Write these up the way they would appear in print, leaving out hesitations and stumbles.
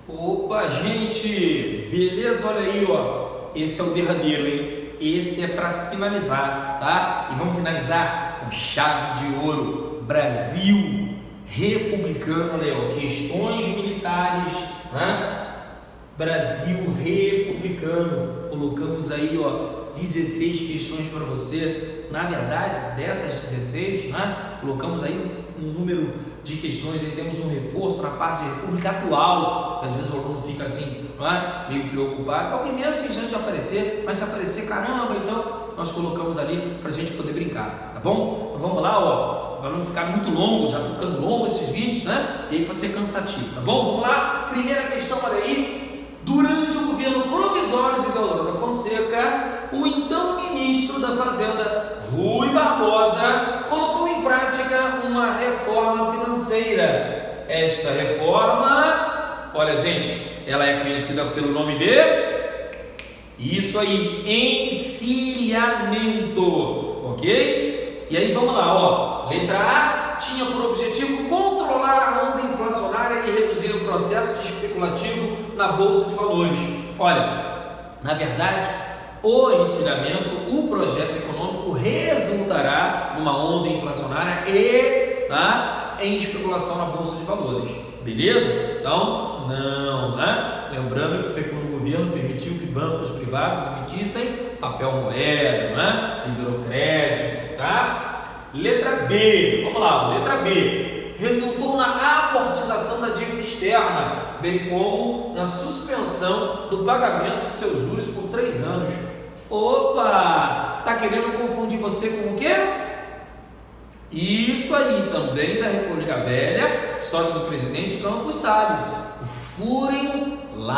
Opa, gente! Beleza? Olha aí, ó. Esse é o derradeiro, hein? Esse é para finalizar, tá? E vamos finalizar com chave de ouro. Brasil republicano, olha aí, ó. Questões militares, né? Brasil republicano. Colocamos aí, ó, 16 questões para você. Na verdade, dessas 16, né? Colocamos aí um número de questões, aí temos um reforço na parte de república atual. Às vezes o aluno fica assim, não é? Meio preocupado. É o primeiro que tem chance de aparecer, mas se aparecer, caramba, então nós colocamos ali para a gente poder brincar, tá bom? Então vamos lá, ó, para não ficar muito longo, já estou ficando longo esses vídeos, né? E aí pode ser cansativo, tá bom? Vamos lá, primeira questão, olha aí. Durante o governo provisório de Deodoro da Fonseca, o então ministro da Fazenda, Rui Barbosa, colocou em prática uma reforma financeira. Esta reforma, olha gente, ela é conhecida pelo nome de... Isso aí, encilhamento, ok? E aí vamos lá, ó. Letra A tinha por objetivo controlar a onda inflacionária e reduzir o processo de especulativo na Bolsa de Valores. Olha, na verdade, o encilhamento, o projeto econômico resultará numa onda inflacionária e em especulação na Bolsa de Valores. Beleza? Então, não, né? Lembrando que foi quando o governo permitiu que bancos privados emitissem papel moeda, né? Liberou crédito, tá? Letra B, vamos lá, letra B. Resultou na amortização da dívida externa, bem como na suspensão do pagamento de seus juros por 3 anos. Opa! Tá querendo confundir você com o quê? Isso aí, também da República Velha, só que do presidente Campos Salles, o Furin-Laun,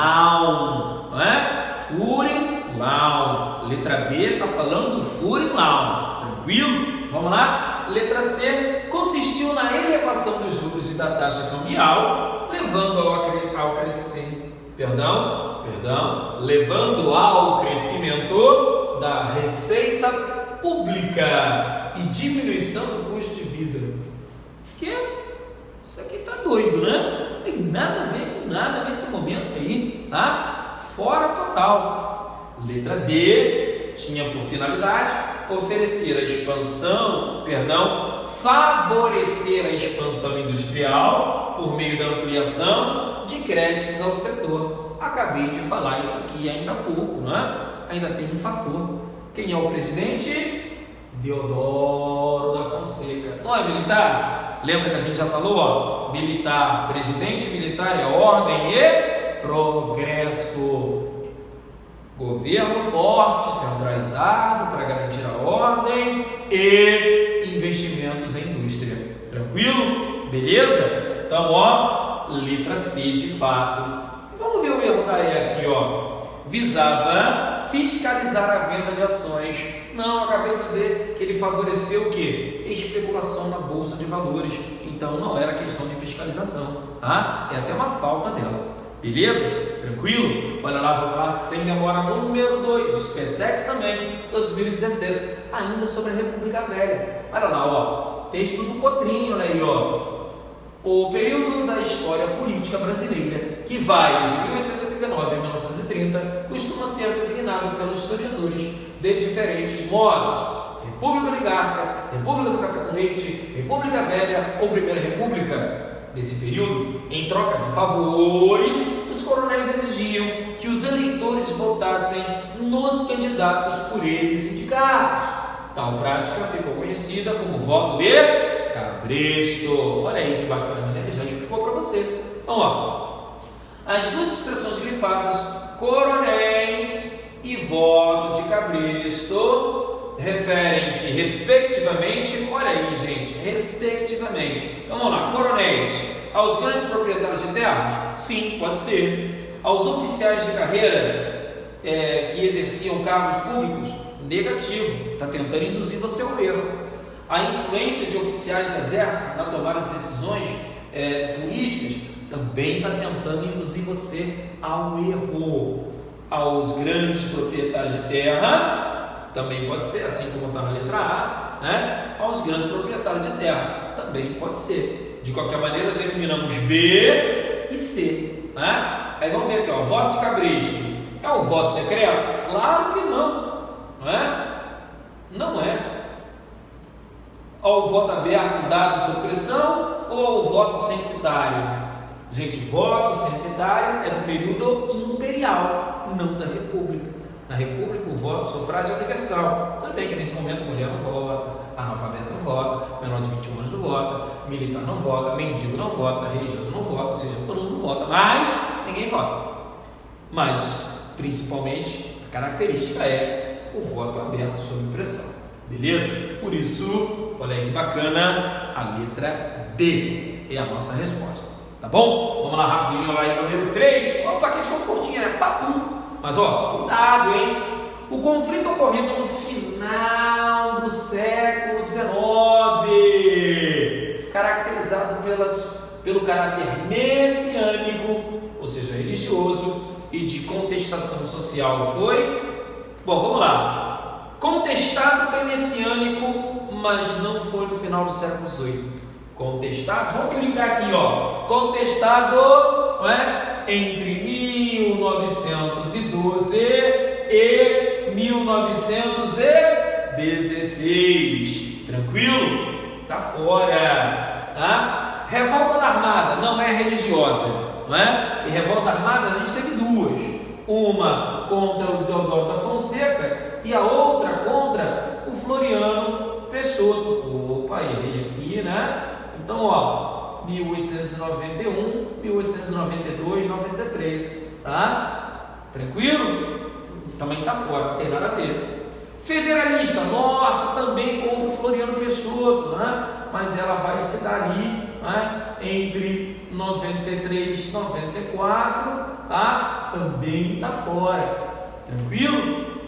não é? Furin-Laun. Letra B está falando do Furin-Laun, tranquilo? Vamos lá? Letra C consistiu na elevação dos juros e da taxa cambial, levando ao crescimento da receita pública e diminuição do custo de vida. Que? Isso aqui tá doido, né? Não tem nada a ver com nada nesse momento aí, tá? Fora total. Letra D tinha por finalidade favorecer a expansão industrial por meio da ampliação de créditos ao setor. Acabei de falar isso aqui ainda há pouco, não é? Ainda tem um fator. Quem é o presidente? Deodoro da Fonseca. Não é militar? Lembra que a gente já falou, ó? Militar, presidente militar é ordem e progresso. Governo forte, centralizado para garantir a ordem e investimentos em indústria. Tranquilo? Beleza? Então, ó, letra C de fato. Vamos ver o erro da E aqui, ó. Visava fiscalizar a venda de ações. Não, acabei de dizer que ele favoreceu o quê? Especulação na Bolsa de Valores. Então, não era questão de fiscalização, tá? É até uma falta dela. Beleza? Tranquilo? Olha lá, vamos lá, sem demora, número 2, os PSEX também, 2016, ainda sobre a República Velha. Olha lá, ó, texto do Cotrim, olha aí, ó. O período da história política brasileira, que vai de 1889 a 1930, costuma ser designado pelos historiadores de diferentes modos: República Oligarca, República do Café com Leite, República Velha ou Primeira República. Nesse período, em troca de favores, os coronéis exigiam que os eleitores votassem nos candidatos por eles indicados. Tal prática ficou conhecida como voto de cabresto. Olha aí que bacana, né? Ele já explicou para você. Então, ó, as duas expressões grifadas, coronéis e voto de cabresto, referem-se respectivamente, olha aí gente, respectivamente. Então vamos lá, coronéis, aos grandes proprietários de terras? Sim, pode ser. Aos oficiais de carreira que exerciam cargos públicos? Negativo, está tentando induzir você ao erro. A influência de oficiais do exército na tomada de decisões políticas também está tentando induzir você ao erro. Aos grandes proprietários de terra? Também pode ser, assim como está na letra A, né? Aos grandes proprietários de terra, também pode ser. De qualquer maneira, nós eliminamos B e C, né? Aí vamos ver aqui, ó, voto de cabresto. É um voto secreto? Claro que não, não é? Não é. Ao voto aberto dado sob pressão ou ao voto censitário? Gente, voto censitário é do período imperial, não da República. Na República, o voto, sufrágio é universal. Tudo bem que nesse momento a mulher não vota, analfabeto não vota, menor de 21 anos não vota, militar não vota, mendigo não vota, religioso não vota, ou seja, todo mundo vota, mas ninguém vota. Mas, principalmente, a característica é o voto aberto sob pressão. Beleza? Por isso, olha aí que bacana, a letra D é a nossa resposta. Tá bom? Vamos lá rapidinho, lá em número 3. Opa, a questão curtinha, né? Papum. Mas ó, cuidado, hein? O conflito ocorrido no final do século XIX, caracterizado pelo caráter messiânico, ou seja, religioso, e de contestação social, foi? Bom, vamos lá. Contestado foi messiânico, mas não foi no final do século XVIII. Contestado, vamos clicar aqui, ó. Contestado, não é? Entre 1912 e 1916. Tranquilo? Tá fora, tá? Revolta da Armada não é religiosa, não é? E revolta armada a gente teve duas. Uma contra o Deodoro da Fonseca e a outra contra o Floriano Peixoto. Opa, errei aqui, né? Então, ó, 1891, 1892, 93, tá? Tranquilo? Também tá fora, não tem nada a ver. Federalista, nossa, também contra o Floriano Peixoto, né? Mas ela vai se dar ali, né? Entre 93 e 94, tá? Também tá fora. Tranquilo?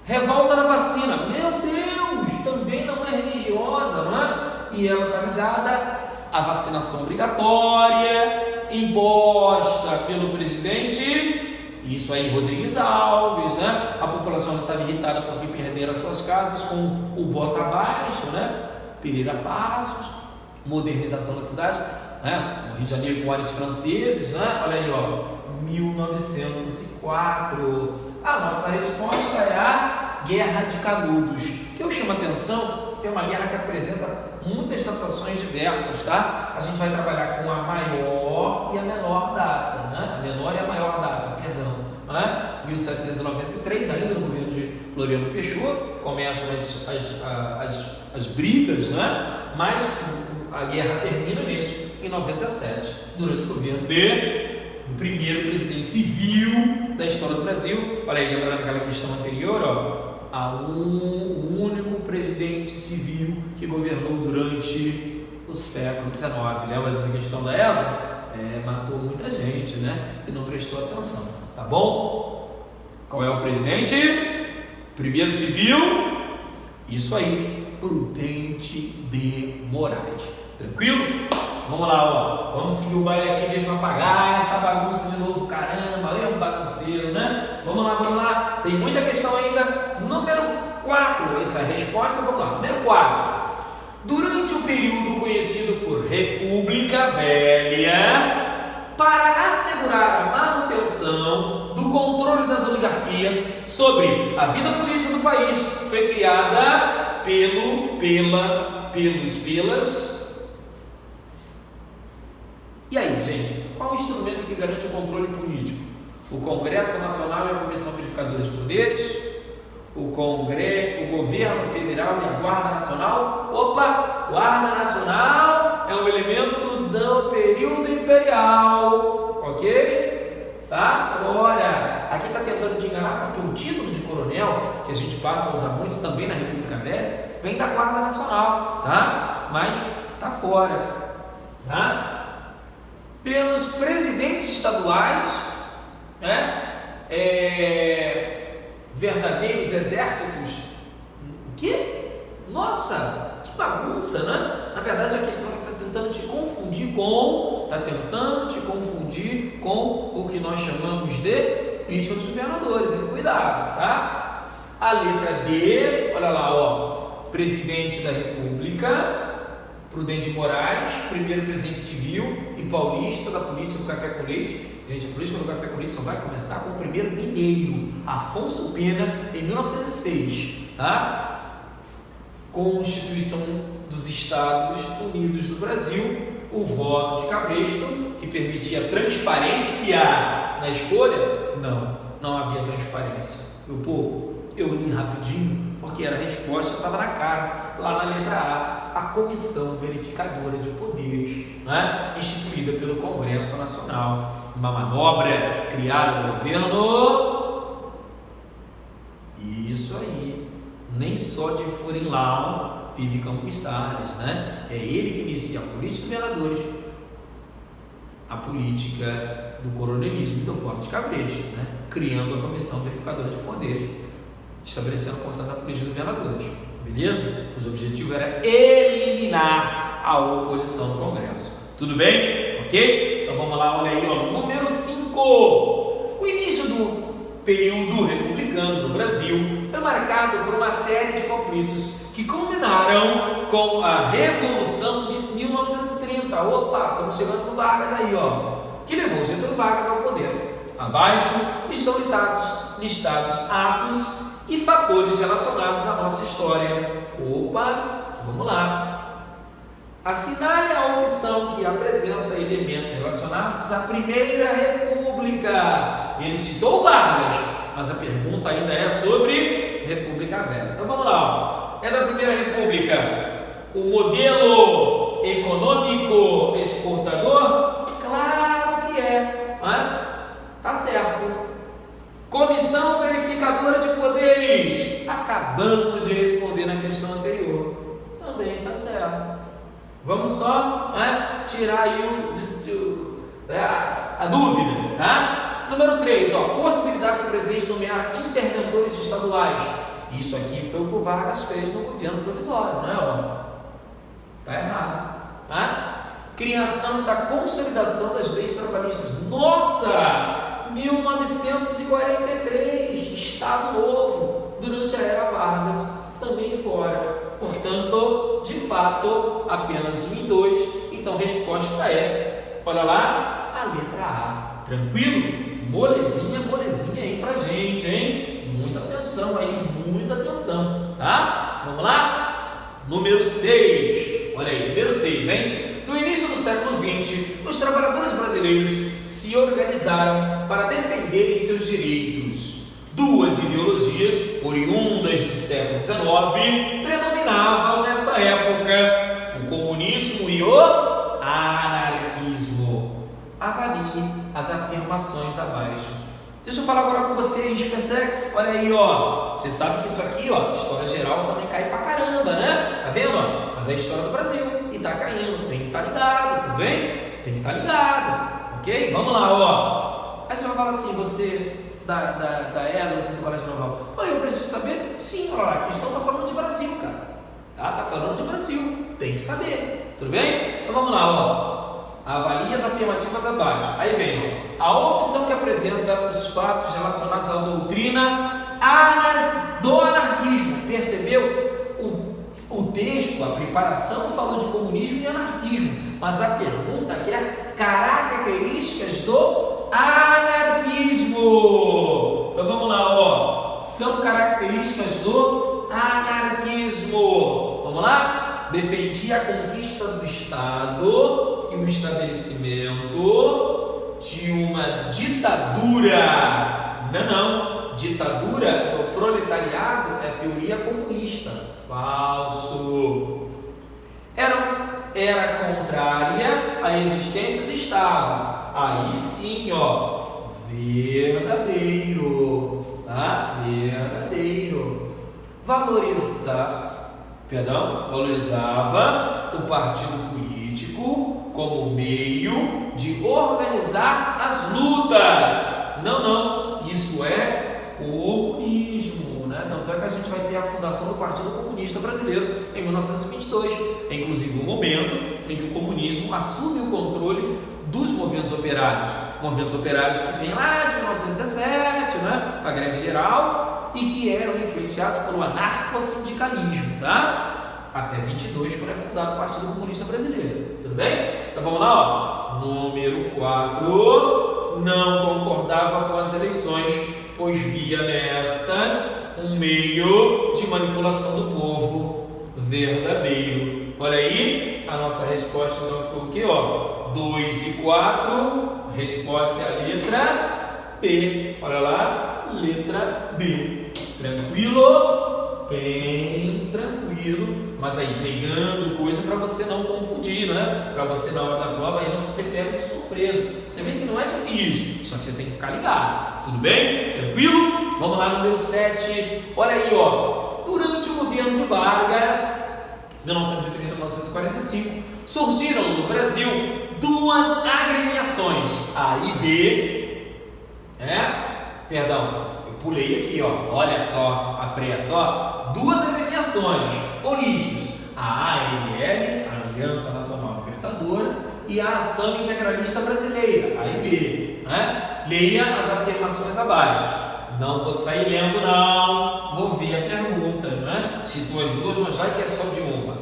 Revolta da vacina, meu Deus, também não é religiosa, não é? E ela está ligada à vacinação obrigatória imposta pelo presidente, isso aí, Rodrigues Alves, né? A população já estava irritada porque perderam as suas casas com o bota abaixo, né? Pereira Passos, modernização da cidade, né? No Rio de Janeiro com olhos franceses, né? Olha aí, ó, 1904. A nossa resposta é a Guerra de Canudos. O que eu chamo a atenção é uma guerra que apresenta muitas datações diversas, tá? A gente vai trabalhar com a maior e a menor data, né? A menor e a maior data, perdão, né? 1793, ainda no governo de Floriano Peixoto, começam as brigas, né? Mas a guerra termina mesmo em 97, durante o governo do primeiro presidente civil da história do Brasil. Olha aí, lembrando aquela questão anterior, ó. O único presidente civil que governou durante o século XIX. Lembra dessa questão da ESA? Matou muita gente, né? Que não prestou atenção, tá bom? Qual é o presidente? Primeiro civil, isso aí, Prudente de Moraes. Tranquilo? Vamos lá, ó. Vamos seguir o baile aqui, deixa eu apagar essa bagunça de novo. Caramba, é um bagunceiro, né? Vamos lá. Tem muita questão ainda. Número 4, essa é a resposta, vamos lá. Número 4. Durante o período conhecido por República Velha, para assegurar a manutenção do controle das oligarquias sobre a vida política do país, foi criada pelas... E aí, gente, qual o instrumento que garante o controle político? O Congresso Nacional e a Comissão Verificadora de Poderes? O Governo Federal e a Guarda Nacional? Opa, Guarda Nacional é um elemento do período imperial, ok? Tá? Fora. Aqui está tentando te enganar porque o título de coronel, que a gente passa a usar muito também na República Velha, vem da Guarda Nacional, tá? Mas tá fora, tá? Pelos presidentes estaduais, né? Verdadeiros exércitos. O quê? Nossa, que bagunça, né? Na verdade, a questão é que está tentando te confundir com o que nós chamamos de política dos governadores. Cuidado, tá? A letra D, olha lá, ó, presidente da República, Prudente Moraes, primeiro presidente civil e paulista da política do café com leite. Gente, a política do café com leite só vai começar com o primeiro mineiro, Afonso Pena, em 1906, tá? Constituição dos Estados Unidos do Brasil, o voto de cabresto, que permitia transparência na escolha. Não havia transparência. Meu povo, eu li rapidinho, porque era a resposta, estava na cara, lá na letra A Comissão Verificadora de Poderes, né? Instituída pelo Congresso Nacional, uma manobra criada no governo. Isso aí, nem só de Furilau vive Campos Salles, né? É ele que inicia a política de governadores, a política do coronelismo e do voto de cabresto, né? Criando a Comissão Verificadora de Poderes, estabelecendo, portanto, a política de governadores. Beleza? Os objetivos era eliminar a oposição no Congresso. Tudo bem? Ok? Então vamos lá, olha aí, ó. Número 5. O início do período republicano no Brasil foi marcado por uma série de conflitos que culminaram com a Revolução de 1930. Opa, estamos chegando com Vargas aí, ó. Que levou Getúlio Vargas ao poder. Abaixo estão listados atos e fatores relacionados à nossa história. Opa, vamos lá. Assinale a opção que apresenta elementos relacionados à Primeira República. Ele citou Vargas, mas a pergunta ainda é sobre República Velha. Então vamos lá. É da Primeira República o modelo econômico exportador? Claro que é. Tá certo. Comissão Verificadora de Poderes. Acabamos de responder na questão anterior. Também está certo. Vamos só tirar aí a dúvida, tá? Número 3, possibilidade do presidente nomear interventores estaduais. Isso aqui foi o que o Vargas fez no governo provisório, não é? Tá errado. Criação da consolidação das leis trabalhistas. Nossa! 1943, Estado Novo, durante a era Vargas, também fora. Portanto, de fato, apenas 1 e 2. Então, a resposta é, olha lá, a letra A. Tranquilo? Molezinha aí pra gente, hein? Muita atenção aí, muita atenção, tá? Vamos lá? Número 6. Olha aí, número 6, hein? No início do século XX, os trabalhadores brasileiros se organizaram para defenderem seus direitos. Duas ideologias oriundas do século XIX predominavam nessa época: o comunismo e o anarquismo. Avalie as afirmações abaixo. Deixa eu falar agora com vocês, Persex. Olha aí, ó. Você sabe que isso aqui, ó, história geral também cai pra caramba, né? Tá vendo? Mas é a história do Brasil e tá caindo. Tem que estar ligado, tudo bem? Tem que estar ligado, ok? Vamos lá, ó. Aí você vai falar assim, você da ESA, você do Colégio Naval. Pô, eu preciso saber? Sim, olha lá, a questão tá falando de Brasil, cara. Tá falando de Brasil. Tem que saber, tudo bem? Então vamos lá, ó. Avalie as afirmativas abaixo. Aí vem, ó, a opção que apresenta os fatos relacionados à doutrina do anarquismo. Percebeu? O texto, a preparação falou de comunismo e anarquismo, mas a pergunta quer características do anarquismo. Então vamos lá, ó. São características do anarquismo. Vamos lá? Defendia a conquista do Estado e o estabelecimento de uma ditadura. Não. Ditadura do proletariado é teoria comunista. Falso. Era contrária à existência do Estado. Aí sim, ó, verdadeiro, tá? Verdadeiro. Valorizava o partido político como meio de organizar as lutas. Não, isso é comunismo, né? Tanto é que a gente vai ter a fundação do Partido Comunista Brasileiro em 1922, é inclusive o momento em que o comunismo assume o controle dos movimentos operários que vêm lá de 1917, né? A greve geral, e que eram influenciados pelo anarcossindicalismo, tá? Até 22, quando é fundado o Partido Comunista Brasileiro. Tudo bem? Então vamos lá, ó. Número 4. Não concordava com as eleições, pois via nestas um meio de manipulação do povo verdadeiro. Olha aí, a nossa resposta então ficou o quê? Ó, 2 e 4. Resposta é a letra B. Olha lá, letra B. Tranquilo? Bem tranquilo. Mas aí, pegando coisa para você não confundir, né? Para você na hora da prova aí não ser pego de surpresa. Você vê que não é difícil, só que você tem que ficar ligado. Tudo bem? Tranquilo? Vamos lá, número 7. Olha aí, ó. Durante o governo de Vargas, 1930 a 1945, surgiram no Brasil duas agremiações, A e B. Perdão, eu pulei aqui, ó. Olha só a pressa, ó. Duas agremiações políticas, a ANL, a Aliança Nacional Libertadora, e a Ação Integralista Brasileira, A e B. Leia as afirmações abaixo. Não vou sair lendo, não. Vou ver a pergunta, Citou as duas, mas já que é só de uma.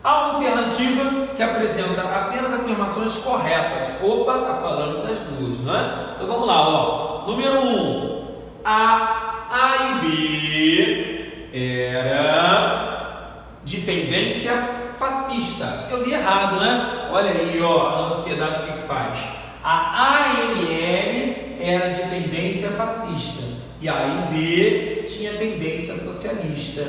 A alternativa que apresenta apenas afirmações corretas. Opa, está falando das duas, Então vamos lá, ó. Número 1. A e B era de tendência fascista. Eu li errado, Olha aí, ó, a ansiedade o que faz. A ANL era de tendência fascista e a AIB tinha tendência socialista.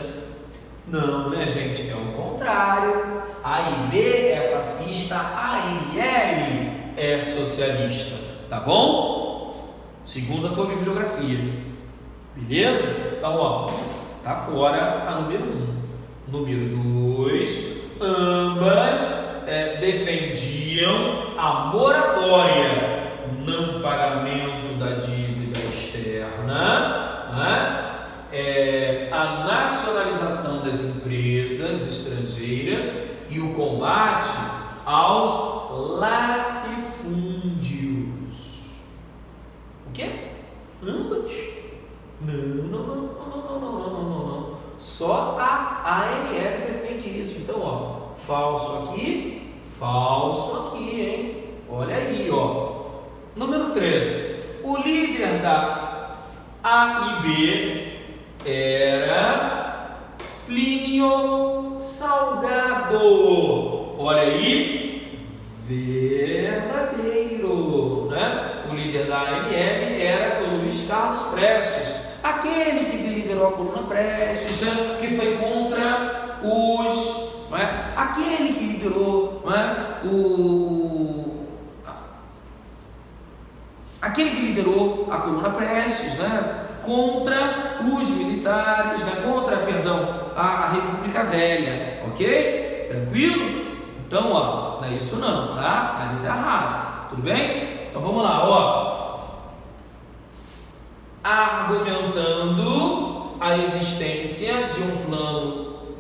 Não, gente? É o contrário. A AIB é fascista, a ANL é socialista. Tá bom? Segundo a tua bibliografia. Beleza? Então, ó, tá fora a número 1. Número 2, ambas defendiam a moratória, não pagamento da dívida externa, a nacionalização das empresas estrangeiras e o combate aos latifúndios. O quê? Ambas? Não. Só a ANL defende isso. Então, ó, falso aqui, hein? Olha aí, ó. Número 3. O líder da AIB era Plínio Salgado. Olha aí, verdadeiro, O líder da ANL era o Luiz Carlos Prestes, aquele que liderou a coluna Prestes, que foi contra os, aquele que liderou, aquele que liderou a coluna Prestes, contra os militares, contra, a República Velha, ok? Tranquilo? Então, ó, não é isso não, tá? Ali tá errado, tudo bem? Então vamos lá, ó. Argumentando a existência de um plano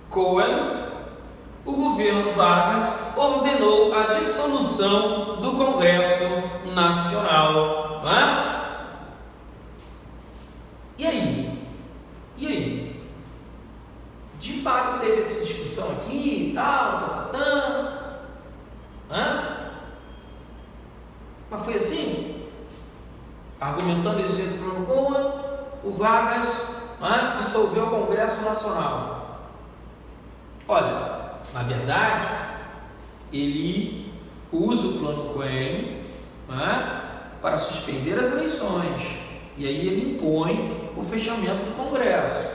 Cohen, o governo Vargas ordenou a dissolução do Congresso Nacional. E aí? De fato teve essa discussão aqui e tal, Mas foi assim? Argumentando a existência do plano Cohen, o Vargas dissolveu o Congresso Nacional. Olha, na verdade, ele usa o plano Cohen para suspender as eleições. E aí ele impõe o fechamento do Congresso.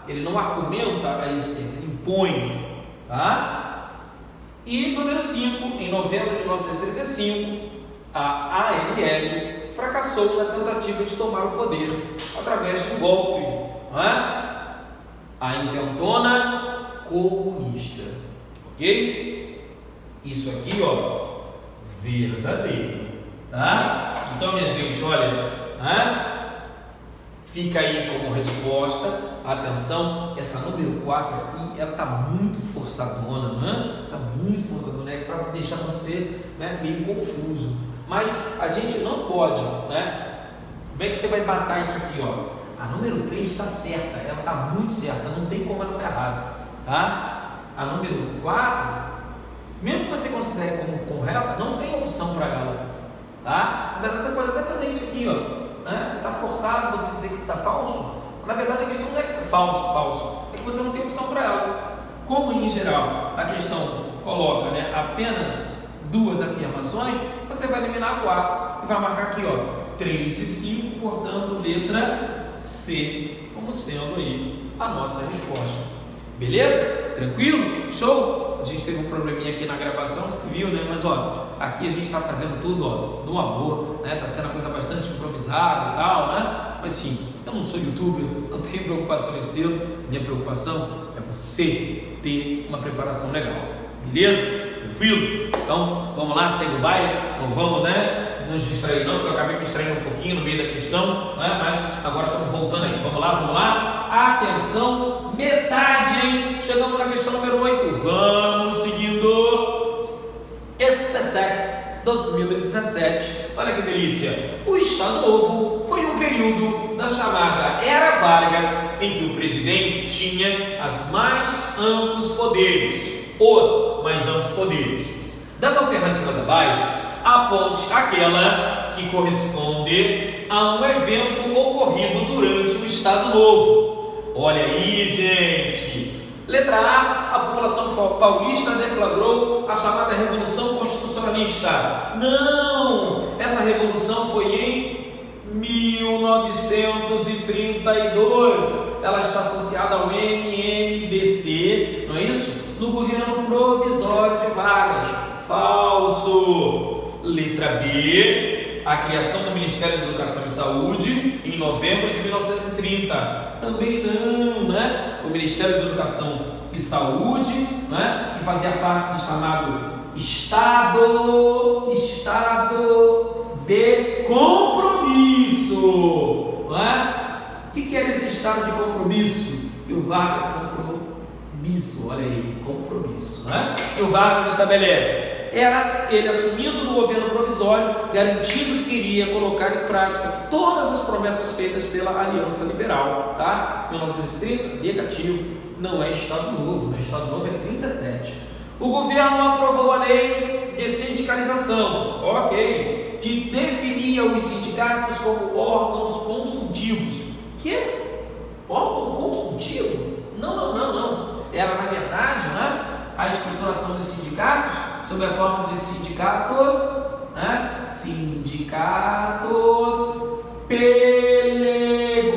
Ele não argumenta a existência, ele impõe. E número 5, em novembro de 1935, a ANL fracassou na tentativa de tomar o poder através de um golpe, a intentona comunista, ok? Isso aqui, ó, verdadeiro, tá? Então, minha gente, olha, fica aí como resposta. Atenção, essa número 4 aqui, ela tá muito forçadona, Tá muito forçadona, para deixar você, meio confuso. Mas a gente não pode, Como é que você vai matar isso aqui, ó? a número 3 está certa, ela está muito certa, não tem como ela estar errada, tá? A número 4, mesmo que você considere como correta, não tem opção para ela, tá? Na verdade, você pode até fazer isso aqui, ó, né? Está forçado você dizer que está falso. Na verdade, a questão não é que é falso, é que você não tem opção para ela. Como em geral a questão coloca, né, apenas 2 afirmações, você vai eliminar 4 e vai marcar aqui, ó, 3 e 5, portanto, letra C, como sendo aí a nossa resposta. Beleza? Tranquilo? Show? A gente teve um probleminha aqui na gravação, você viu, né? Mas ó, aqui a gente está fazendo tudo, ó, no amor, né? Tá sendo uma coisa bastante improvisada e tal, né? Mas sim, eu não sou youtuber, não tenho preocupação em ser, minha preocupação é você ter uma preparação legal. Beleza? Tranquilo? Então, vamos lá, segue o baile, não vamos, né? Não nos distrair não, porque eu acabei me distraindo um pouquinho no meio da questão, né? Mas agora estamos voltando aí. Vamos lá. Atenção, metade, hein? Chegamos na questão número 8. Vamos seguindo. SpaceX 2017. Olha que delícia. O Estado Novo foi um período da chamada Era Vargas, em que o presidente tinha os mais amplos poderes. Das alternativas abaixo, aponte aquela que corresponde a um evento ocorrido durante o Estado Novo. Olha aí, gente. Letra A, a população paulista deflagrou a chamada Revolução Constitucionalista. Não! Essa revolução foi em 1932. Ela está associada ao MMDC, não é isso? No governo provisório de Vargas. Falso. Letra B, a criação do Ministério da Educação e Saúde em novembro de 1930. Também não, né? O Ministério da Educação e Saúde, né? Que fazia parte do chamado Estado de Compromisso, não é? O que era esse Estado de Compromisso? Que o Vargas compromisso, olha aí, compromisso, né? Que o Vargas estabelece. Era ele assumindo no governo provisório, garantindo que queria colocar em prática todas as promessas feitas pela Aliança Liberal, tá? 1930, negativo, não é Estado Novo, né? Estado Novo é 37. O governo aprovou a lei de sindicalização, ok, que definia os sindicatos como órgãos consultivos. Que? Órgão consultivo? Não. Era, na verdade, né, a estruturação dos sindicatos sob a forma de sindicatos, né? Sindicatos pelegos,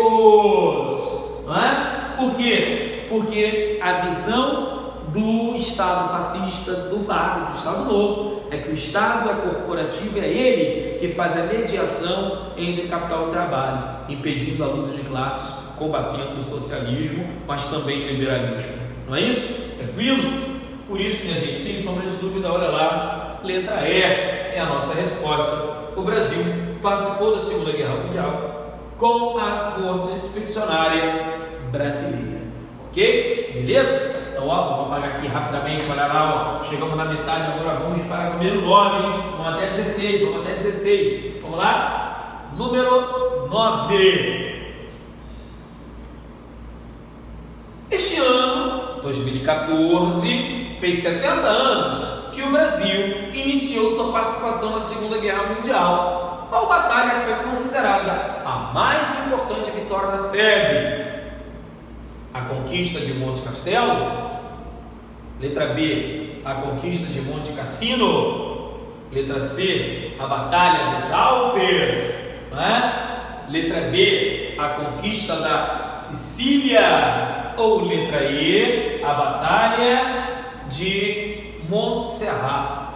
não é? Por quê? Porque a visão do Estado fascista do Vargas, do Estado Novo, é que o Estado é corporativo, é ele que faz a mediação entre capital e trabalho, impedindo a luta de classes, combatendo o socialismo, mas também o liberalismo. Não é isso? Tranquilo? Por isso, minha gente, sem sombra de dúvida, olha lá, letra E é a nossa resposta. O Brasil participou da Segunda Guerra Mundial com a Força Expedicionária Brasileira. Ok? Beleza? Então, ó, vamos apagar aqui rapidamente, olha lá, ó, chegamos na metade, agora vamos para o número 9, hein? Vamos até 16. Vamos lá? Número 9. Este ano, 2014, fez 70 anos que o Brasil iniciou sua participação na Segunda Guerra Mundial. Qual batalha foi considerada a mais importante vitória da FEB? A conquista de Monte Castelo? Letra B, a conquista de Monte Cassino? Letra C, a Batalha dos Alpes? Letra D, a conquista da Sicília? Ou letra E, a Batalha de Montserrat?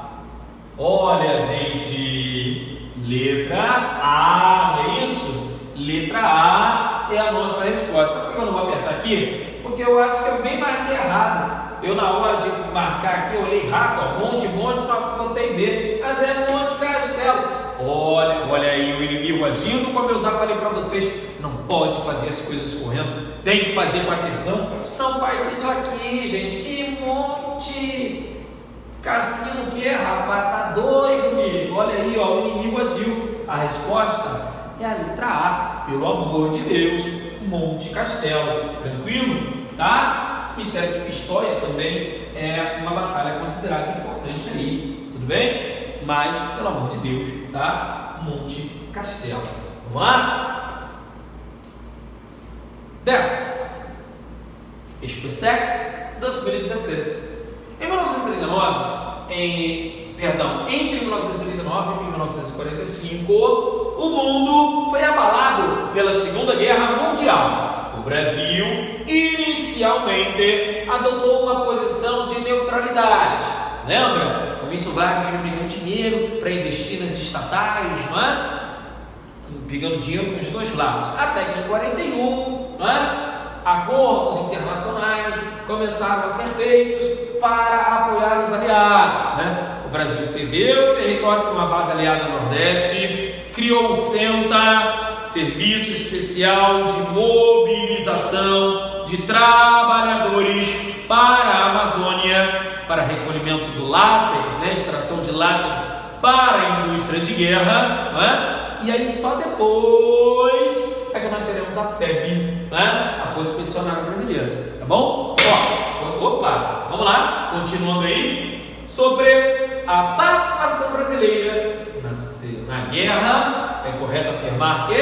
Olha, gente, letra A, não é isso? Letra A é a nossa resposta. Sabe por que eu não vou apertar aqui? Porque eu acho que eu bem marquei errado. Eu, na hora de marcar aqui, eu olhei rápido, ó, monte, botei B, mas é Monte Castelo. Olha aí o inimigo agindo, como eu já falei para vocês, não pode fazer as coisas correndo, tem que fazer com atenção. Não faz isso aqui, gente. Que Monte Cassino que é, rapaz? Tá doido, amigo. Olha aí, ó, o inimigo agiu. A resposta é a letra A, pelo amor de Deus. Monte Castelo. Tranquilo? Tá? Cemitério de Pistoia também é uma batalha considerada importante aí. Tudo bem? Mas, pelo amor de Deus, tá? Monte Castelo. Vamos lá? 10. SpaceX 2016. Em 1939, entre 1939 e 1945, o mundo foi abalado pela Segunda Guerra Mundial. O Brasil inicialmente adotou uma posição de neutralidade. Lembra? Com isso, Vargas pegando dinheiro para investir nas estatais, não é? Pegando dinheiro com os dois lados. Até que em 41, não é? Acordos internacionais começaram a ser feitos para apoiar os aliados, né? O Brasil cedeu o território para uma base aliada no Nordeste, criou o SENTA, Serviço Especial de Mobilização de Trabalhadores para a Amazônia, para recolhimento do látex, né? Extração de látex para a indústria de guerra, né? E aí só depois é que nós teremos a FEB, né? A Força Expedicionária Brasileira, tá bom? Ó, opa, vamos lá, continuando aí, sobre a participação brasileira na guerra. É correto afirmar que,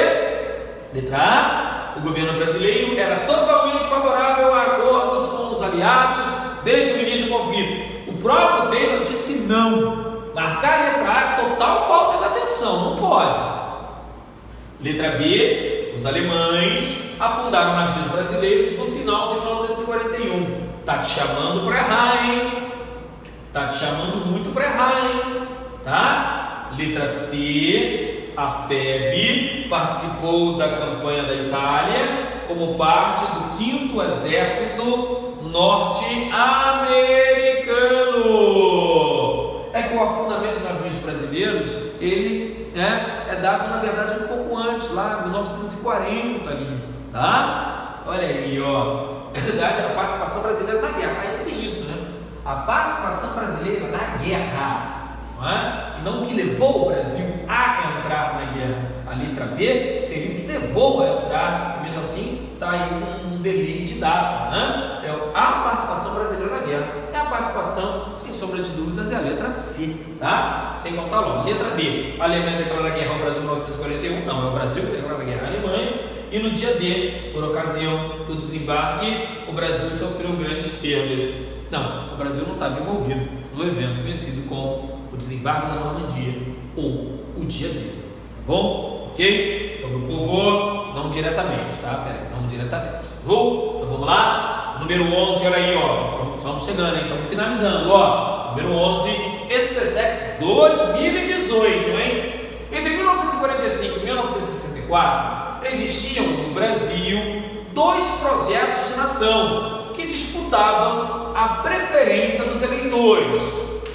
letra A, o governo brasileiro era totalmente favorável a acordos com os aliados desde o início do conflito. O próprio texto diz que não. Marcar a letra A, total falta de atenção, não pode. Letra B, os alemães afundaram navios brasileiros no final de 1941. Tá te chamando para errar, hein? Tá te chamando muito para errar, hein? Tá? Letra C, a FEB participou da campanha da Itália como parte do 5º Exército Norte-Americano. É que o afundamento dos navios brasileiros, ele é dado, na verdade, um pouco antes, lá em 1940, ali, tá? Olha aí, ó. É verdade, a participação brasileira na guerra. Aí tem isso, né? A participação brasileira na guerra, não é? E não o que levou o Brasil a entrar na guerra. A letra B seria o que levou a entrar, e mesmo assim está aí com um delay de data, né? É a participação brasileira na guerra. É a participação, sem sombra de dúvidas, é a letra C, tá? Sem contar logo. Letra B, a Alemanha declarou a guerra ao Brasil em 1941. Não, é o Brasil que declarou a guerra à Alemanha. E no dia D, por ocasião do desembarque, o Brasil sofreu grandes perdas. Não, o Brasil não estava envolvido no evento conhecido como o desembarque da Normandia, ou o dia D. Tá bom? Ok? Então, meu povo, não diretamente, tá? Peraí, não diretamente. Então vamos lá? Número 11, olha aí, ó. Estamos chegando, hein? Estamos finalizando, ó. Número 11, SpaceX 2018, hein? Entre 1945 e 1964, existiam no Brasil 2 projetos de nação que disputavam a preferência dos eleitores.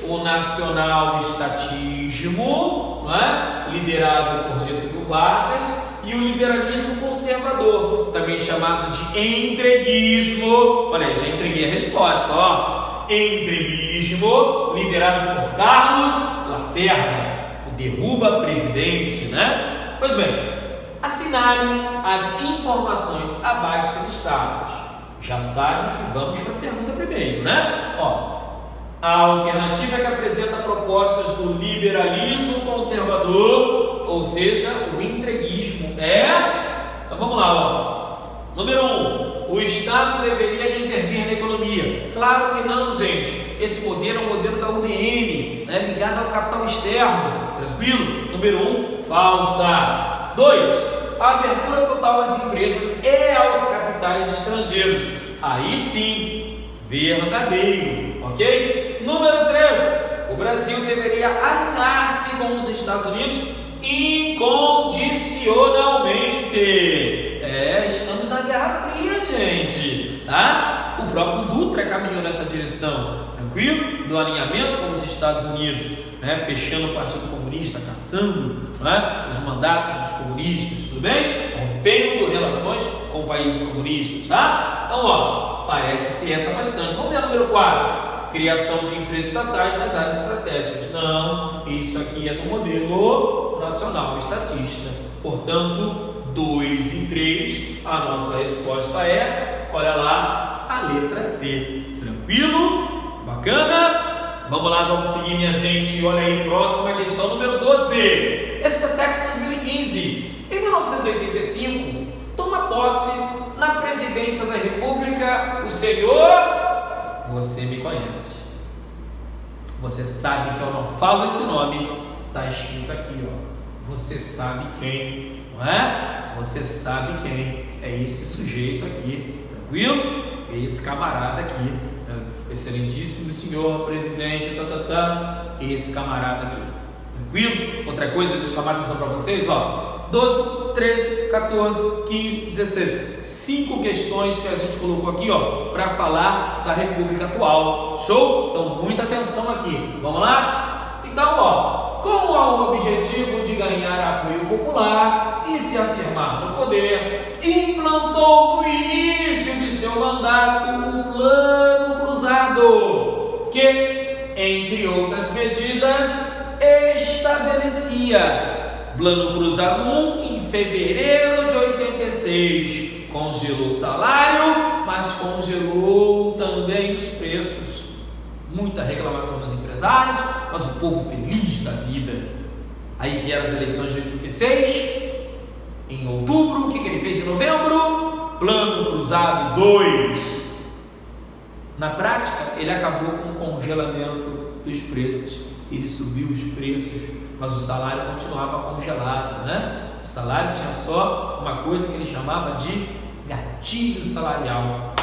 O nacional estatismo, não é? Liderado por Getúlio Vargas, e o liberalismo conservador, também chamado de entreguismo. Olha aí, já entreguei a resposta, ó. Entreguismo, liderado por Carlos Lacerda, o derruba presidente, né? Pois bem, assinale as informações abaixo listadas. Já sabem que vamos para a pergunta primeiro, né? Ó, a alternativa é que apresenta propostas do liberalismo conservador, ou seja, o entreguismo. Então vamos lá, ó. Número 1, o Estado deveria intervir na economia. Claro que não, gente. Esse modelo é um modelo da UDN, né, ligado ao capital externo. Tranquilo? Número 1, falsa. 2, a abertura total às empresas e aos capitais estrangeiros. Aí sim, verdadeiro. Ok? Número 3, o Brasil deveria alinhar-se com os Estados Unidos incondicionalmente. Estamos na Guerra Fria, gente, tá? O próprio Dutra caminhou nessa direção, tranquilo? Do alinhamento com os Estados Unidos, né? Fechando o Partido Comunista, caçando, né? Os mandatos dos comunistas, tudo bem? Rompendo relações com países comunistas, tá? Então, ó, parece ser essa bastante. Vamos ver o número 4. Criação de empresas estatais nas áreas estratégicas. Não, isso aqui é do modelo nacional estatista. Portanto, 2 e 3, a nossa resposta é, olha lá, a letra C. Tranquilo? Bacana? Vamos lá, vamos seguir, minha gente. Olha aí, próxima questão, número 12. SpaceX 2015. Em 1985, toma posse na presidência da República o senhor... Você me conhece. Você sabe que eu não falo esse nome. Está escrito aqui, ó. Você sabe quem, não é? Você sabe quem é esse sujeito aqui, tranquilo? É esse camarada aqui, excelentíssimo senhor presidente, esse camarada aqui, tranquilo? Outra coisa, deixa eu chamar a atenção para vocês, ó, 12, 13, 14, 15, 16, 5 questões que a gente colocou aqui, ó, para falar da República atual, show? Então, muita atenção aqui, vamos lá? Então, ó, com o objetivo de ganhar apoio popular e se afirmar no poder, implantou no início de seu mandato o Plano Cruzado, que, entre outras medidas, estabelecia Plano Cruzado 1 em fevereiro de 86, congelou o salário, mas congelou também os preços. Muita reclamação dos empresários, mas o povo feliz da vida. Aí vieram as eleições de 86, em outubro, o que ele fez em novembro? Plano Cruzado 2. Na prática, ele acabou com o congelamento dos preços. Ele subiu os preços, mas o salário continuava congelado, né? O salário tinha só uma coisa que ele chamava de gatilho salarial.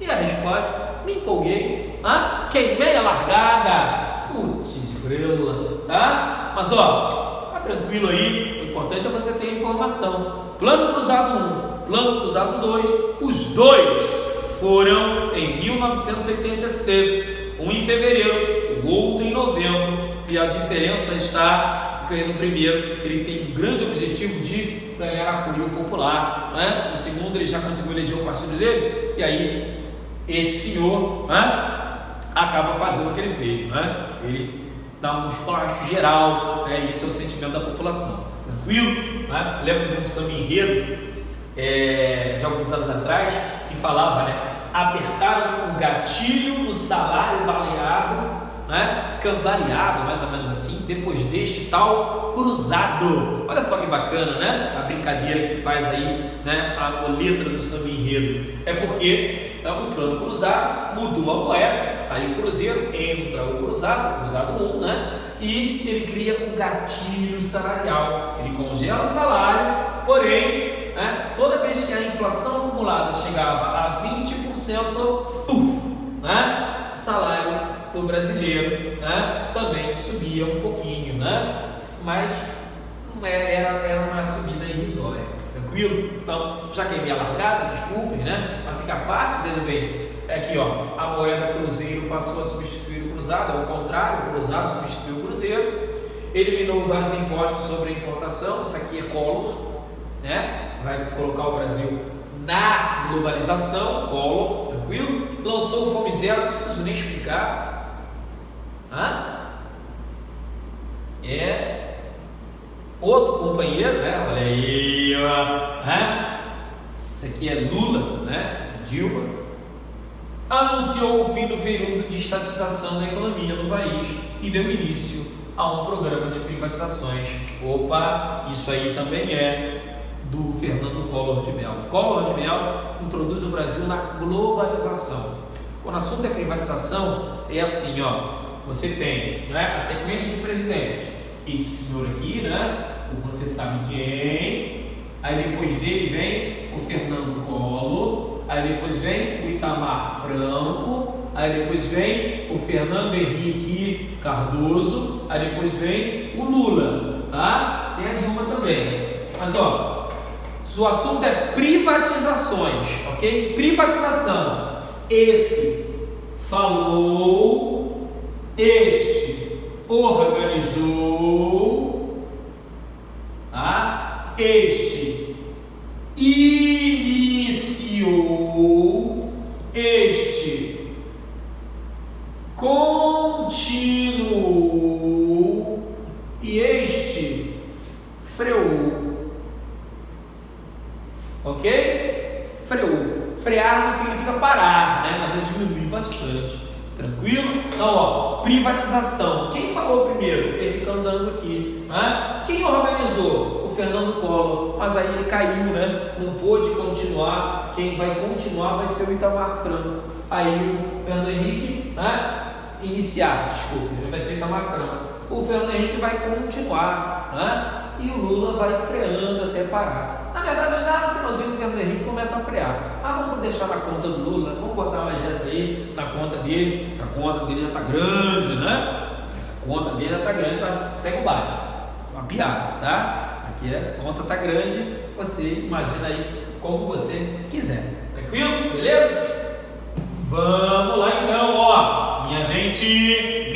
E a resposta? Me empolguei, queimei a largada, putz, grela, tá? Mas ó, tá tranquilo aí, o importante é você ter informação. Plano Cruzado 1, Plano Cruzado 2, os dois foram em 1986, um em fevereiro, o outro em novembro, e a diferença está no primeiro, ele tem um grande objetivo de ganhar apoio popular, né? No segundo, ele já conseguiu eleger o partido dele, e aí esse senhor, acaba fazendo o que ele fez, ele dá um esculacho geral, e esse é o sentimento da população, tranquilo? Lembro de um samba enredo de alguns anos atrás que falava, apertaram o gatilho no salário baleado, cambaleado, mais ou menos assim, depois deste tal cruzado. Olha só que bacana, a brincadeira que faz aí, a letra do samba enredo. É porque o plano cruzado mudou a moeda, saiu o cruzeiro, entra o cruzado 1, e ele cria um gatilho salarial. Ele congela o salário, porém, toda vez que a inflação acumulada chegava a 20%, o salário do brasileiro, também subia um pouquinho, mas não era uma subida irrisória, tranquilo? Então, já queimei a largada, desculpem, mas fica fácil, veja bem, aqui ó, a moeda cruzeiro passou a substituir o cruzado, ao contrário, o cruzado substituiu o cruzeiro, eliminou vários impostos sobre a importação, isso aqui é Collor, vai colocar o Brasil na globalização, Collor, tranquilo? Lançou o Fome Zero, não preciso nem explicar. Outro companheiro, olha aí, esse aqui é Lula, Dilma, anunciou o fim do período de estatização da economia no país e deu início a um programa de privatizações. Opa, isso aí também é do Fernando Collor de Mello. Collor de Mello introduz o Brasil na globalização. Quando o assunto é privatização, é assim, você tem a sequência de presidentes. Esse senhor aqui, você sabe quem. Aí depois dele vem o Fernando Collor. Aí depois vem o Itamar Franco. Aí depois vem o Fernando Henrique Cardoso. Aí depois vem o Lula, Tem a Dilma também. Mas se o assunto é privatizações, ok? Privatização. Esse falou, este organizou, este iniciou, este continuou e este freou. não significa parar, né? Mas é diminuir bastante. Tranquilo? Então, ó, privatização. Quem falou primeiro? Esse que está andando aqui. Né? Quem organizou? O Fernando Collor. Mas aí ele caiu, né? Não pôde continuar. Quem vai continuar vai ser o Itamar Franco. Aí o Fernando Henrique, né? Vai ser o Itamar Franco. O Fernando Henrique vai continuar, né? E o Lula vai freando até parar. Na verdade, já no finalzinho do Fernando Henrique começa a frear. Mas vamos deixar na conta do Lula, vamos botar mais essa aí na conta dele. Essa conta dele já está grande, né? A conta dele já está grande, mas segue o baile. Uma piada, tá? Aqui a conta está grande, você imagina aí como você quiser. Tranquilo? Beleza? Vamos lá então, ó. Minha gente.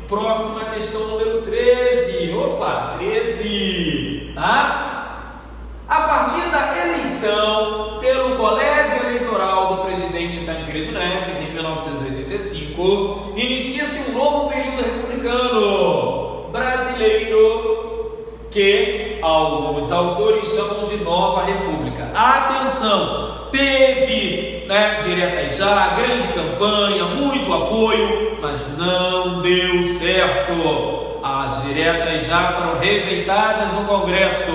Próxima questão número 13. Opa, 13. Tá? A partir da eleição pelo Colégio Eleitoral do presidente Tancredo Neves, em 1985, inicia-se um novo período republicano brasileiro que alguns autores chamam de Nova República. Atenção! Teve, direta e já, grande campanha, muito apoio, mas não deu certo. As diretas já foram rejeitadas no Congresso.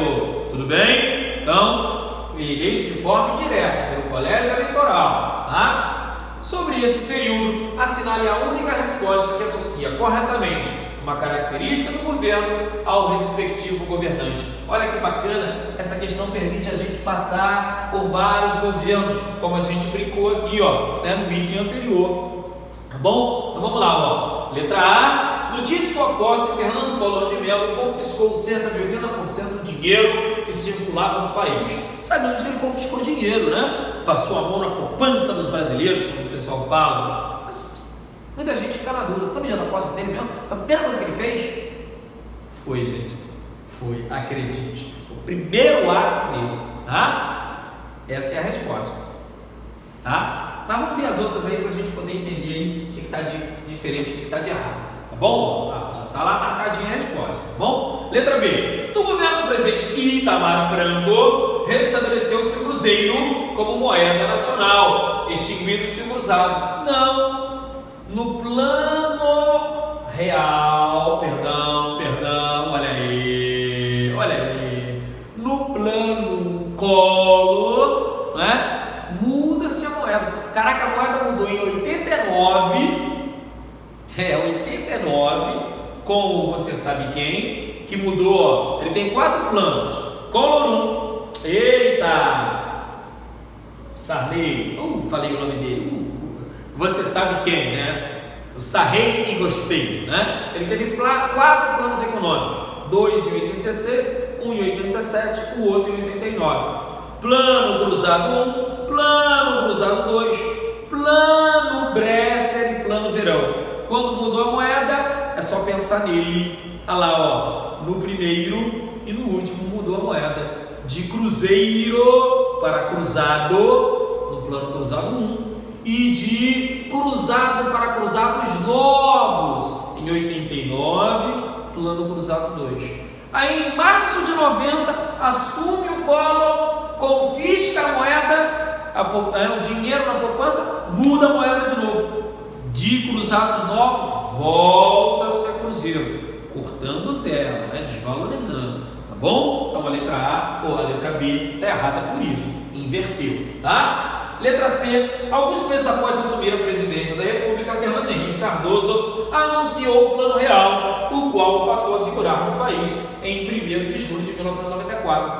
Tudo bem? Então, fui eleito de forma indireta pelo Colégio Eleitoral. Tá? Sobre esse período, assinale a única resposta que associa corretamente uma característica do governo ao respectivo governante. Olha que bacana, essa questão permite a gente passar por vários governos, como a gente brincou aqui, ó, no item anterior. Tá bom? Então vamos lá, ó. Letra A. No dia de sua posse, Fernando Collor de Mello confiscou cerca de 80% do dinheiro que circulava no país. Sabemos que ele confiscou dinheiro, né? Passou a mão na poupança dos brasileiros, como o pessoal fala. Mas muita gente fica na dúvida. Foi no dia da posse dele mesmo? Foi a primeira coisa que ele fez? Foi, gente. Foi, acredite. O primeiro ato dele. Tá? Essa é a resposta. Tá? Mas vamos ver as outras aí para a gente poder entender aí o que está de diferente, o que está de errado. Tá bom? Já está lá marcadinha a resposta. Tá bom? Letra B. No governo do presidente Itamar Franco, restabeleceu-se o cruzeiro como moeda nacional, extinguindo-se o cruzado. Não. No plano real, perdão, olha aí. No plano Collor, né? Muda-se a moeda. Caraca, a moeda mudou em 89. 89, com você sabe quem, que mudou. Ele tem 4 planos. Collor 1. Eita! Sarney. Falei o nome dele. Você sabe quem, né? O Sarrei e Gostei, né? Ele teve 4 planos econômicos. 2 em 86, 1 em 87, o outro em 89. Plano cruzado 1, plano cruzado 2, plano Bresser e plano Verão. Quando mudou a moeda, é só pensar nele. Olha lá, ó, no primeiro e no último mudou a moeda. De cruzeiro para cruzado, no plano cruzado 1, e de cruzado para cruzados novos, em 89, plano cruzado 2. Aí, em março de 90, assume o Collor, confisca a moeda, o dinheiro na poupança, muda a moeda de novo. De cruzados novos, volta-se a cruzeiro, cortando zero, desvalorizando, tá bom? Então a letra A ou a letra B está errada por isso, inverteu, tá? Letra C. Alguns meses após assumir a presidência da República, Fernando Henrique Cardoso anunciou o Plano Real, o qual passou a figurar no país em 1º de julho de 1994.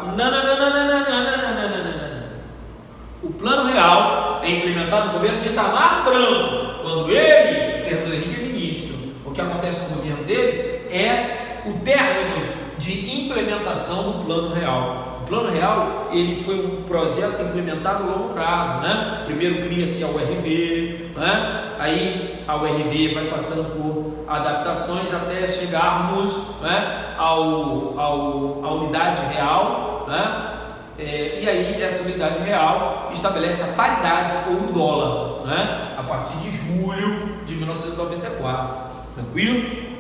O Plano Real é implementado no governo de Itamar Franco, quando ele, Fernando Henrique, é ministro. O que acontece no governo dele é o término de implementação do Plano Real. O Plano Real, ele foi um projeto implementado a longo prazo, né? Primeiro cria-se a URV, né? Aí a URV vai passando por adaptações até chegarmos, né, à unidade real, né? E aí essa unidade real estabelece a paridade ouro-dólar, né? A partir de julho de 1994, tranquilo?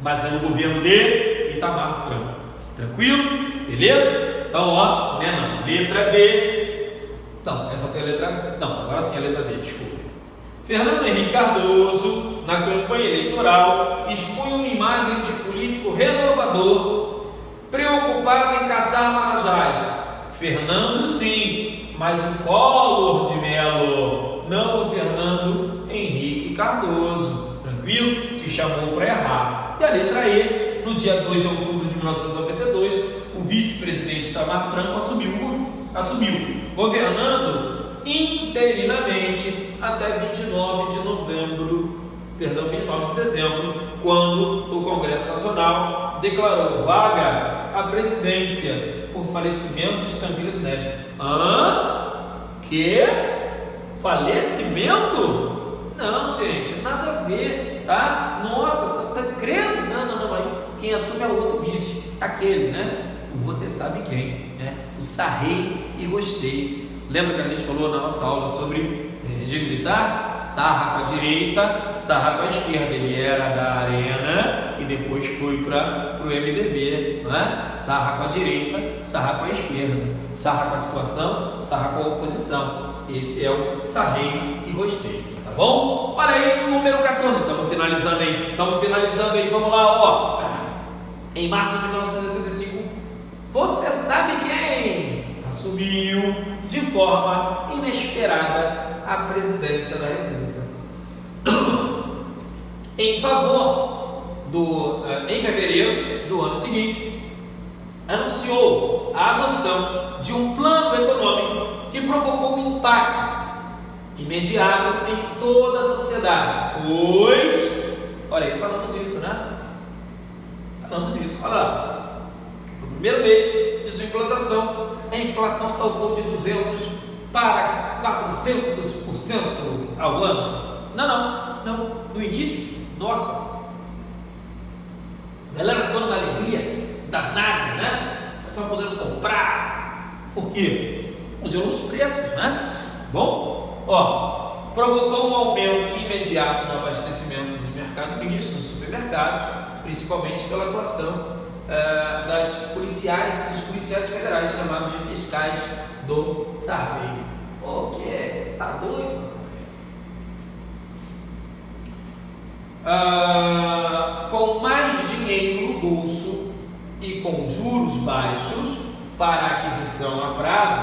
Mas é no governo de Itamar Franco, tranquilo? Beleza? Então, ó, letra D. Não, essa foi a letra... Não, agora sim a letra D, desculpa. Fernando Henrique Cardoso, na campanha eleitoral, expunha uma imagem de político renovador, preocupado em caçar marajás. Fernando sim, mas o Collor de Mello, não o Fernando Henrique Cardoso. Tranquilo? Te chamou para errar. E a letra E, no dia 2 de outubro de 1992, o vice-presidente Itamar Franco assumiu, governando interinamente até 29 de dezembro, quando o Congresso Nacional declarou vaga a presidência por falecimento de Tancredo Neves. Que? Falecimento? Não, gente, nada a ver, tá? Nossa, Tancredo? Não, aí quem assume é o outro vice, aquele, né? Você sabe quem, né? O Sarrei e Gostei. Lembra que a gente falou na nossa aula sobre regime militar? Sarra com a direita, Sarra com a esquerda. Ele era da Arena e depois foi para o MDB, né? Sarra com a direita, Sarra com a esquerda. Sarra com a situação, Sarra com a oposição. Esse é o Sarrei e Gostei, tá bom? Olha aí, número 14, estamos finalizando aí, vamos lá, ó. Em março de 1985, você sabe quem assumiu de forma inesperada a presidência da República. Em fevereiro do ano seguinte, anunciou a adoção de um plano econômico que provocou um impacto imediato em toda a sociedade. Pois, olha aí, falamos isso, né? Olha lá. No primeiro mês de sua implantação, a inflação saltou de 200% para 400% ao ano. Não. No início, nossa, a galera ficou numa alegria danada, né? Só podendo comprar. Por quê? Congelou os preços, né? Bom, ó, provocou um aumento imediato no abastecimento de mercadorias nos supermercados, principalmente pela atuação dos policiais federais, chamados de fiscais do Sarney. Pô, que é? Tá doido? Com mais dinheiro no bolso e com juros baixos para aquisição a prazo,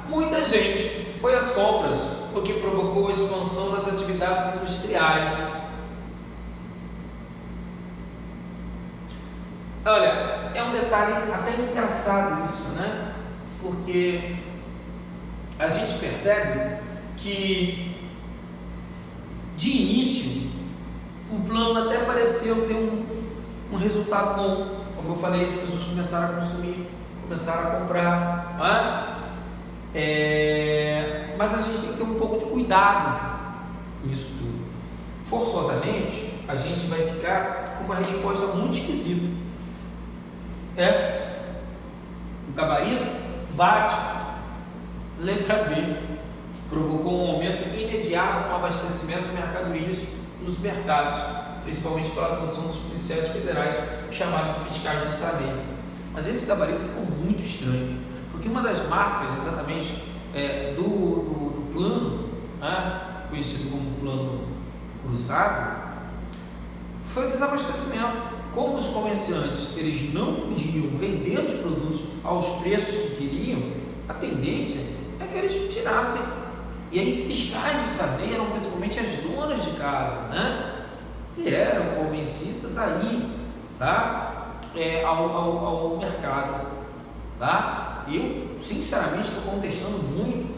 muita gente foi às compras, o que provocou a expansão das atividades industriais. Olha, é um detalhe até engraçado isso, né? Porque a gente percebe que de início o plano até pareceu ter um resultado bom. Como eu falei, as pessoas começaram a consumir, começaram a comprar, mas a gente tem que ter um pouco de cuidado nisso tudo. Forçosamente, a gente vai ficar com uma resposta muito esquisita. O gabarito bate. Letra B, provocou um aumento imediato no abastecimento de mercadorias nos mercados, principalmente pela atuação dos policiais federais, chamados de fiscais do saber. Mas esse gabarito ficou muito estranho, porque uma das marcas exatamente do plano, conhecido como plano cruzado, foi o desabastecimento. Como os comerciantes eles não podiam vender os produtos aos preços que queriam, a tendência é que eles tirassem. E aí fiscais do saber eram principalmente as donas de casa, né? Que eram convencidas a ir, ao mercado, Eu sinceramente estou contestando muito,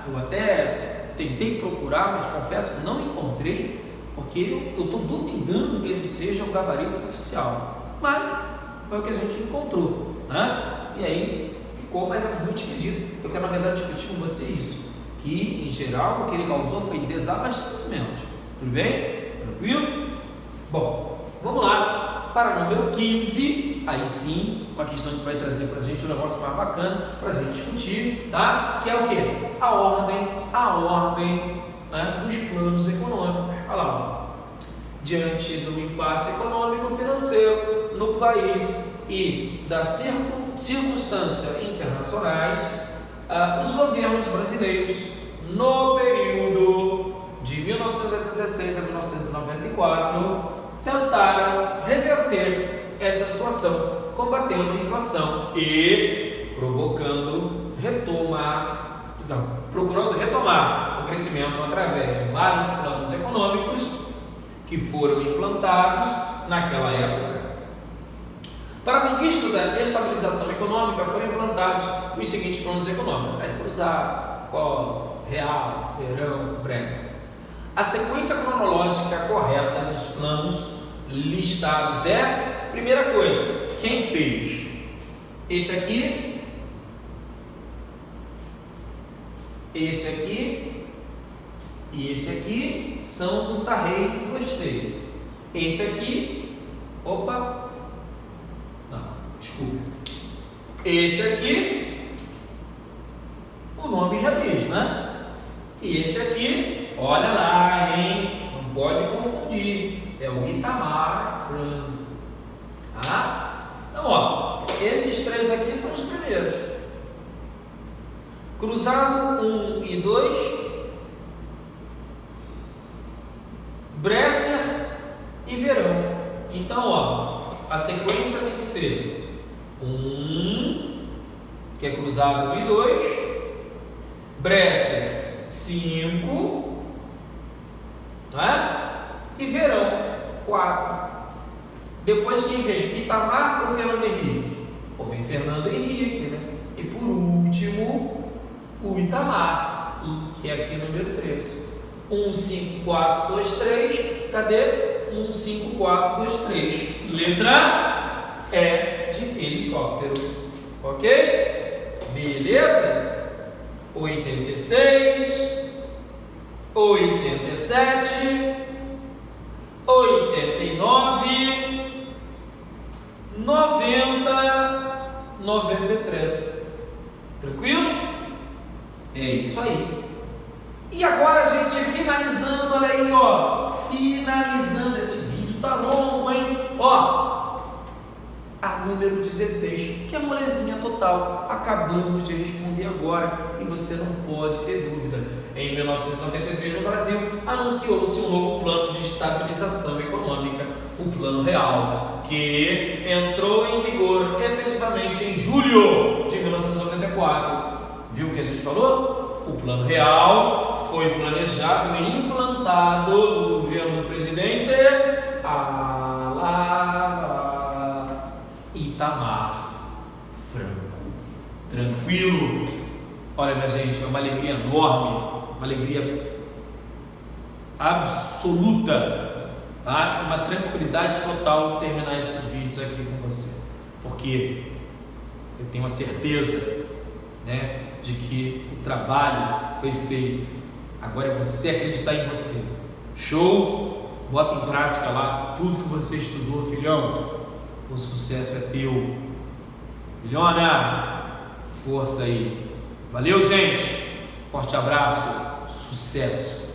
Eu até tentei procurar, mas confesso que não encontrei, porque eu estou duvidando que esse seja o gabarito oficial, mas foi o que a gente encontrou, E aí ficou, mas é muito esquisito. Eu quero na verdade discutir com você isso, que em geral o que ele causou foi desabastecimento. Tudo bem? Tranquilo? Bom, vamos lá para o número 15. Aí sim, uma questão que vai trazer para a gente um negócio mais bacana para a gente discutir, Que é o quê? A ordem, dos planos econômicos. Olha lá, diante do impasse econômico-financeiro no país e das circunstâncias internacionais, os governos brasileiros, no período de 1986 a 1994, tentaram reverter esta situação, combatendo a inflação e procurando retomar o crescimento através de vários planos econômicos que foram implantados naquela época. Para a conquista da estabilização econômica foram implantados os seguintes planos econômicos: Cruzado, Collor, Real, Verão, Bressa. A sequência cronológica correta dos planos listados é, primeira coisa, quem fez? Esse aqui e esse aqui são do Sarrei e Gostei. Esse aqui, esse aqui, o nome já diz, né? E esse aqui, olha lá, hein? Não pode confundir. É o Itamar Franco. Tá? Então, esses três aqui são os primeiros. Cruzado 1 e 2, Bresser e Verão. Então, a sequência tem que ser 1, que é Cruzado 1 e 2, Bresser 5, né? E Verão 4. Depois quem vem? Itamar ou Fernando Henrique? Ou vem Fernando Henrique, né? E por último, o Itamar, que é aqui o número 3. 1, 5, 4, 2, 3. Cadê? 1, 5, 4, 2, 3. Letra E de helicóptero. Ok? Beleza? 86, 87, 89, 90, 93. Tranquilo? É isso aí. E agora, gente, finalizando, olha aí, finalizando, esse vídeo tá longo, hein? A número 16, que é molezinha total, acabamos de responder agora e você não pode ter dúvida. Em 1993, no Brasil, anunciou-se um novo plano de estabilização econômica, o Plano Real, que entrou em vigor efetivamente em julho de 1994. Viu o que a gente falou? O Plano Real foi planejado e implantado no governo do presidente Itamar Franco. Tranquilo? Olha, minha gente, é uma alegria enorme, uma alegria absoluta, tá? Uma tranquilidade total terminar esses vídeos aqui com você, porque eu tenho a certeza, né, de que o trabalho foi feito. Agora é você acreditar em você. Show? Bota em prática lá tudo que você estudou, filhão. O sucesso é teu. Filhona, força aí. Valeu, gente. Forte abraço. Sucesso.